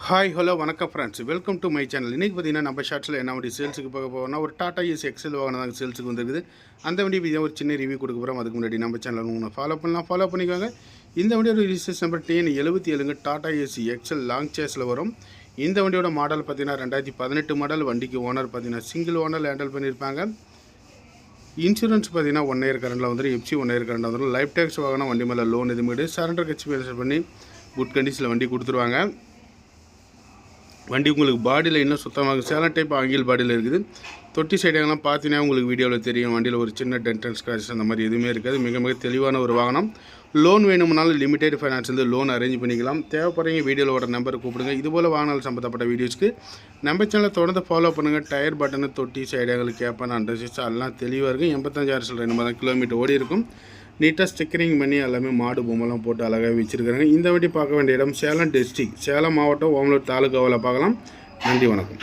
Hi hello வணக்கம் friends, welcome to my channel. இன்றைக்கி பார்த்தீங்கன்னா நம்ம ஷார்ட்ஸில் என்ன வண்டி சேல்ஸுக்கு பார்க்க போகிறோம்னா ஒரு டாடா ஏசி எக்ஸல் வாகனம் தாங்க சேல்ஸுக்கு வந்துருக்குது. அந்த வண்டி பற்றி ஒரு சின்ன ரிவ்யூ கொடுக்க போகிறோம். அதுக்கு முன்னாடி நம்ம சேனல் உங்களை ஃபாலோ பண்ணிக்கோங்க. இந்த வண்டியோட registration number TN77 Tata AC excel long சேஸில் வரும். இந்த வண்டியோட மாடல் பார்த்தீங்கன்னா 2018 மாடல். வண்டிக்கு ஓனர் பார்த்தீங்கன்னா சிங்கிள் ஓனர் ஹேண்டில் பண்ணியிருப்பாங்க. இன்சூரன்ஸ் பார்த்தீங்கன்னா 1 இயர் கரண்டில் வந்துடும். FC 1 இயர் கரண்டில் வந்துடும். லைஃப் டேக்ஸ் வாகனம், வண்டி மேலே லோன் எதுவுமே கிடையாது. சரண்டர் கட்சி பேசல் பண்ணி குட் கண்டிஷனில் வண்டி கொடுத்துருவாங்க. வண்டி உங்களுக்கு பாடியில் இன்னும் சுத்தமாக சேலம் டைப் ஆங்கில் பாடியில் இருக்குது. தொட்டி சைடுங்கெல்லாம் பார்த்தீங்கன்னா உங்களுக்கு வீடியோவில் தெரியும். வண்டியில் ஒரு சின்ன டென்ட் அண்ட் ஸ்க்ராச்சஸ் அந்த மாதிரி எதுவுமே இருக்காது. மிக மிக தெளிவான ஒரு வாகனம். லோன் வேணும்னாலும் லிமிடெட் ஃபைனான்ஸ் வந்து லோன் அரேஞ்ச் பண்ணிக்கலாம். தேவைப்படுறீங்க வீடியோவில் வர நம்பரை கூப்பிடுங்க. இதுபோல் வாகனம் சம்மந்தப்பட்ட வீடியோஸ்க்கு நம்ம சேனலை தொடர்ந்து ஃபாலோ பண்ணுங்கள். டயர் பட்டனு, தொட்டி சைடுங்களுக்கு கேப்பன் அண்டர்சிஸ் எல்லாம் தெளிவாக இருக்கும். 85,000 கிலோமீட்டர் ஓடி இருக்கும். நீட்டாக ஸ்டிக்கரிங் பண்ணி எல்லாமே மாடு பொம்மைலாம் போட்டு அழகாக வச்சுருக்காங்க. இந்த வண்டி பார்க்க வேண்டிய இடம் சேலம் டிஸ்ட்ரிக்ட், சேலம் மாவட்டம், ஓமலூர் தாலுகாவில் பார்க்கலாம். நன்றி, வணக்கம்.